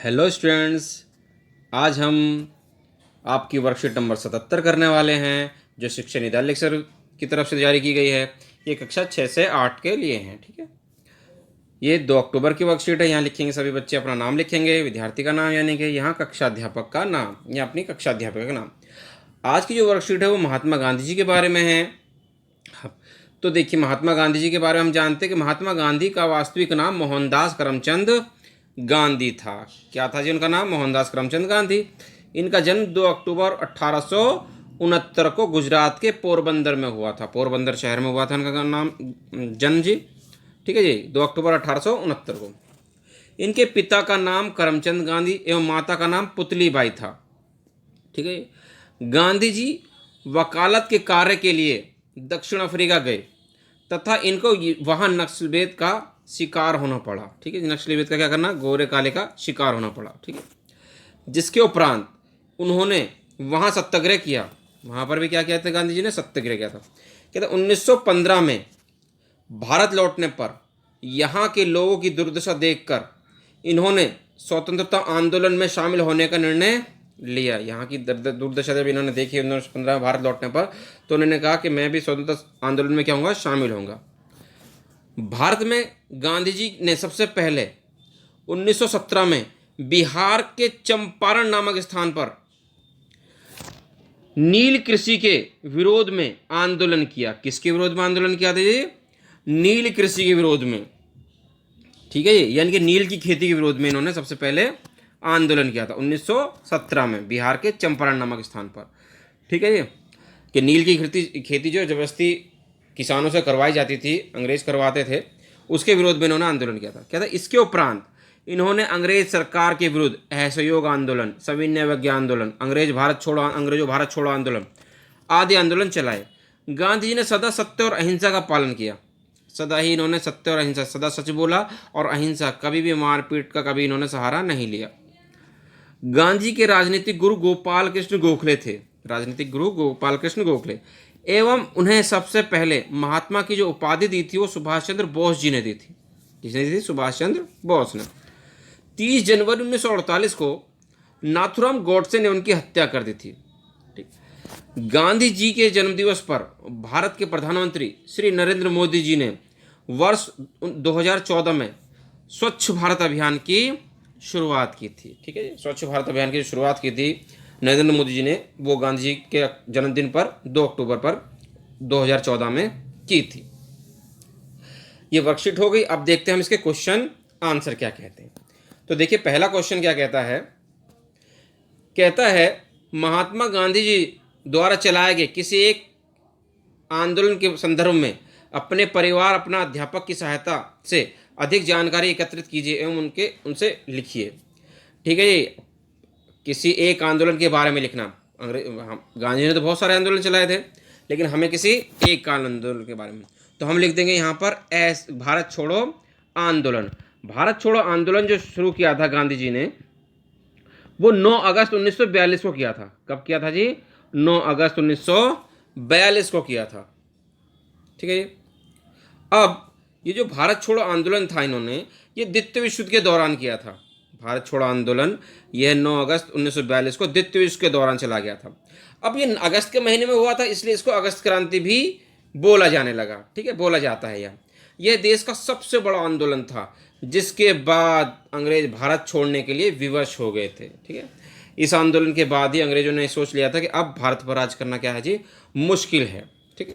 Hello students. आज हम आपकी वर्कशीट नंबर 77 करने वाले हैं जो शिक्षा निदेशालय सर की तरफ से जारी की गई है। ये कक्षा 6 से 8 के लिए हैं। ठीक है, ये 2 अक्टूबर की वर्कशीट है। यहाँ लिखेंगे सभी बच्चे अपना नाम लिखेंगे, विद्यार्थी का नाम यानी कि यहाँ कक्षा अध्यापक का नाम या अपनी कक्षा अध्यापक का नाम। आज की जो वर्कशीट है वो महात्मा गांधी जी के बारे में है। तो देखिए, महात्मा गांधी जी के बारे में हम जानते हैं कि महात्मा गांधी का वास्तविक नाम मोहनदास करमचंद गांधी था। क्या था जी उनका नाम? मोहनदास करमचंद गांधी। इनका जन्म 2 अक्टूबर 1869 को गुजरात के पोरबंदर में हुआ था। पोरबंदर शहर में हुआ था इनका नाम जन्म जी। ठीक है जी, 2 अक्टूबर 1869 को। इनके पिता का नाम करमचंद गांधी एवं माता का नाम पुतलीबाई था। ठीक है, गांधी जी वकालत के कार्य के लिए दक्षिण अफ्रीका गए तथा इनको वहाँ नक्सलवाद का शिकार होना पड़ा। ठीक है, नक्सलवाद का क्या करना? गोरे काले का शिकार होना पड़ा। ठीक है, जिसके उपरांत उन्होंने वहाँ सत्याग्रह किया। वहाँ पर भी क्या किया था गांधी जी ने? सत्याग्रह किया था। कहते 1915 में भारत लौटने पर यहाँ के लोगों की दुर्दशा देखकर इन्होंने स्वतंत्रता आंदोलन में शामिल होने का निर्णय लिया। यहाँ की दुर्दशा जब इन्होंने देखी 1915 भारत लौटने पर, तो उन्होंने कहा कि मैं भी स्वतंत्रता आंदोलन में क्या होऊंगा? शामिल होऊंगा। भारत में गांधी जी ने सबसे पहले 1917 में बिहार के चंपारण नामक स्थान पर नील कृषि के विरोध में आंदोलन किया। किसके विरोध में आंदोलन किया था जी? नील कृषि के विरोध में। ठीक है जी, यानी कि नील की खेती के विरोध में इन्होंने सबसे पहले आंदोलन किया था 1917 में बिहार के चंपारण नामक स्थान पर। ठीक है जी, कि नील की खेती जो जबरदस्ती किसानों से करवाई जाती थी, अंग्रेज करवाते थे, उसके विरोध में इन्होंने आंदोलन किया था। क्या था? इसके उपरांत इन्होंने अंग्रेज सरकार के विरुद्ध असहयोग आंदोलन, सविनय अवज्ञा आंदोलन, अंग्रेजों भारत छोड़ो आंदोलन आदि आंदोलन चलाए। गांधी जी ने सदा सत्य और अहिंसा का पालन किया। सदा ही इन्होंने सत्य और अहिंसा, सदा सच बोला और अहिंसा, कभी भी मारपीट का कभी इन्होंने सहारा नहीं लिया। गांधी के राजनीतिक गुरु गोपाल कृष्ण गोखले थे। राजनीतिक गुरु गोपाल कृष्ण गोखले एवं उन्हें सबसे पहले महात्मा की जो उपाधि दी थी वो सुभाष चंद्र बोस जी ने दी थी। किसने दी थी? सुभाष चंद्र बोस ने। 30 जनवरी 1948 को नाथुराम गोडसे ने उनकी हत्या कर दी थी। ठीक, गांधी जी के जन्मदिवस पर भारत के प्रधानमंत्री श्री नरेंद्र मोदी जी ने वर्ष 2014 में स्वच्छ भारत अभियान की शुरुआत की थी। ठीक है, स्वच्छ भारत अभियान की शुरुआत की थी नरेंद्र मोदी जी ने, वो गांधी जी के जन्मदिन पर 2 अक्टूबर पर 2014 में की थी। ये वर्कशीट हो गई। अब देखते हैं हम इसके क्वेश्चन आंसर क्या कहते हैं। तो देखिए, पहला क्वेश्चन क्या कहता है? कहता है महात्मा गांधी जी द्वारा चलाए गए किसी एक आंदोलन के संदर्भ में अपने परिवार, अपना अध्यापक की सहायता से अधिक जानकारी एकत्रित कीजिए एवं उनसे लिखिए। ठीक है जी, किसी एक आंदोलन के बारे में लिखना। गांधी जी ने तो बहुत सारे आंदोलन चलाए थे, लेकिन हमें किसी एक आंदोलन के बारे में, तो हम लिख देंगे यहाँ पर भारत छोड़ो आंदोलन। भारत छोड़ो आंदोलन जो शुरू किया था गांधी जी ने, वो 9 अगस्त 1942 को किया था। कब किया था जी? 9 अगस्त 1942 को किया था। ठीक है जी। अब ये जो भारत छोड़ो आंदोलन था, इन्होंने ये द्वितीय विश्व युद्ध के दौरान किया था। भारत छोड़ो आंदोलन यह 9 अगस्त 1942 को द्वितीय विश्व के दौरान चला गया था। अब ये अगस्त के महीने में हुआ था, इसलिए इसको अगस्त क्रांति भी बोला जाने लगा। ठीक है, बोला जाता है। यह देश का सबसे बड़ा आंदोलन था, जिसके बाद अंग्रेज भारत छोड़ने के लिए विवश हो गए थे। ठीक है, इस आंदोलन के बाद ही अंग्रेजों ने सोच लिया था कि अब भारत पर राज करना क्या है जी? मुश्किल है। ठीक है,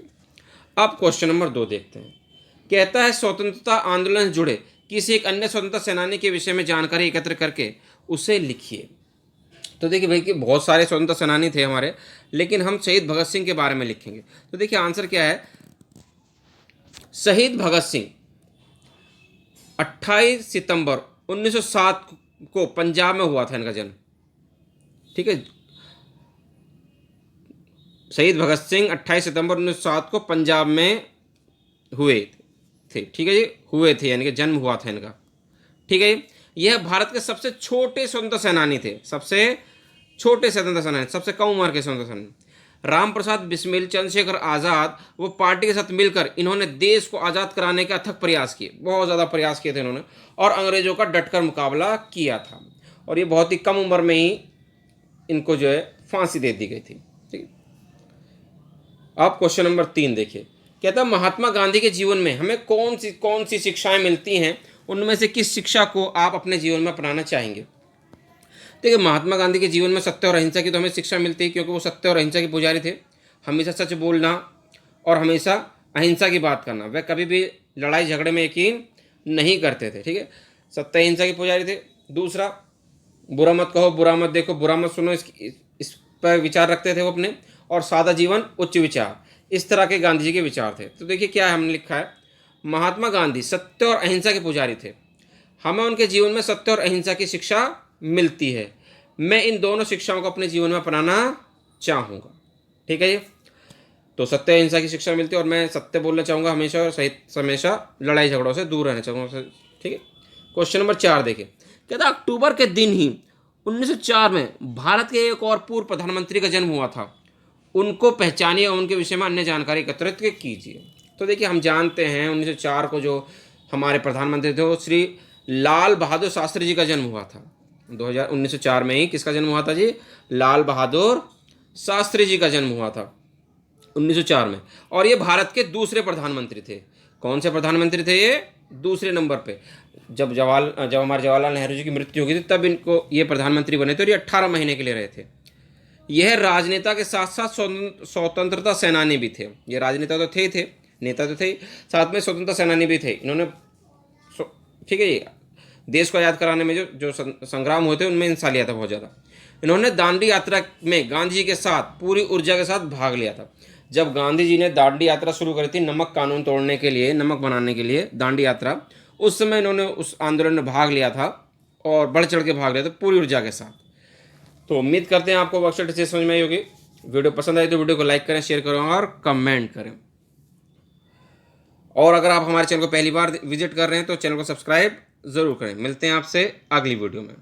अब क्वेश्चन नंबर 2 देखते हैं। कहता है स्वतंत्रता आंदोलन से जुड़े किसी एक अन्य स्वतंत्रता सेनानी के विषय में जानकारी एकत्र करके उसे लिखिए। तो देखिए भाई कि बहुत सारे स्वतंत्रता सेनानी थे हमारे, लेकिन हम शहीद भगत सिंह के बारे में लिखेंगे। तो देखिए आंसर क्या है? शहीद भगत सिंह 28 सितंबर 1907 को पंजाब में हुआ था इनका जन्म। ठीक है, शहीद भगत सिंह 28 सितंबर 1907 को पंजाब में हुए थे। ठीक है जी, हुए थे यानी कि जन्म हुआ था इनका। ठीक है, यह भारत के सबसे छोटे स्वतंत्रता सेनानी थे। सबसे छोटे स्वतंत्रता सेनानी, सबसे कम उम्र के स्वतंत्रता सेनानी। राम प्रसाद बिस्मिल, चंद्रशेखर आज़ाद, वो पार्टी के साथ मिलकर इन्होंने देश को आज़ाद कराने के अथक प्रयास किए। बहुत ज़्यादा प्रयास किए थे इन्होंने, और अंग्रेजों का डटकर मुकाबला किया था। और ये बहुत ही कम उम्र में ही इनको जो है फांसी दे दी गई थी। ठीक है, अब क्वेश्चन नंबर 3 देखिए, कहता है महात्मा गांधी के जीवन में हमें कौन सी शिक्षाएं मिलती हैं, उनमें से किस शिक्षा को आप अपने जीवन में अपनाना चाहेंगे। देखिए, महात्मा गांधी के जीवन में सत्य और अहिंसा की तो हमें शिक्षा मिलती है, क्योंकि वो सत्य और अहिंसा के पुजारी थे। हमेशा सच बोलना और हमेशा अहिंसा की बात करना, वह कभी भी लड़ाई झगड़े में यकीन नहीं करते थे। ठीक है, सत्य अहिंसा के पुजारी थे। दूसरा, बुरा मत कहो, बुरा मत देखो, बुरा मत सुनो, इस पर विचार रखते थे वो अपने। और सादा जीवन, उच्च विचार, इस तरह के गांधी जी के विचार थे। तो देखिए क्या है, हमने लिखा है, महात्मा गांधी सत्य और अहिंसा के पुजारी थे। हमें उनके जीवन में सत्य और अहिंसा की शिक्षा मिलती है। मैं इन दोनों शिक्षाओं को अपने जीवन में अपनाना चाहूँगा। ठीक है ये, तो सत्य अहिंसा की शिक्षा मिलती है और मैं सत्य बोलना चाहूँगा हमेशा, और सही हमेशा लड़ाई झगड़ों से दूर रहना चाहूँगा। ठीक है, क्वेश्चन नंबर 4 देखिए, कहता अक्टूबर के दिन ही 1904 में भारत के एक और पूर्व प्रधानमंत्री का जन्म हुआ था, उनको पहचानिए और उनके विषय में अन्य जानकारी एकत्रित कीजिए। तो देखिए, हम जानते हैं 1904 को जो हमारे प्रधानमंत्री थे वो श्री लाल बहादुर शास्त्री जी का जन्म हुआ था। 1904 में ही किसका जन्म हुआ था जी? लाल बहादुर शास्त्री जी का जन्म हुआ था 1904 में। और ये भारत के दूसरे प्रधानमंत्री थे। कौन से प्रधानमंत्री थे ये? दूसरे नंबर पे। जब हमारे जवाहरलाल नेहरू जी की मृत्यु हो गई थी तब इनको ये प्रधानमंत्री बने थे, और ये 18 महीने के लिए रहे थे। यह राजनेता के साथ साथ स्वतंत्रता सेनानी भी थे। ये राजनेता तो थे ही थे, नेता तो थे ही, साथ में स्वतंत्रता सेनानी भी थे। इन्होंने, ठीक है, ये देश को आज़ाद कराने में जो संग्राम हुए थे उनमें हिस्सा लिया था बहुत ज़्यादा। इन्होंने दांडी यात्रा में गांधी जी के साथ पूरी ऊर्जा के साथ भाग लिया था। जब गांधी जी ने दांडी यात्रा शुरू करी थी नमक कानून तोड़ने के लिए, नमक बनाने के लिए दांडी यात्रा, उस समय इन्होंने उस आंदोलन में भाग लिया था और बढ़ चढ़ के भाग लिया था पूरी ऊर्जा के साथ। तो उम्मीद करते हैं आपको वर्कशीट अच्छे समझ में आई होगी। वीडियो पसंद आई तो वीडियो को लाइक करें, शेयर करें और कमेंट करें। और अगर आप हमारे चैनल को पहली बार विजिट कर रहे हैं तो चैनल को सब्सक्राइब ज़रूर करें। मिलते हैं आपसे अगली वीडियो में।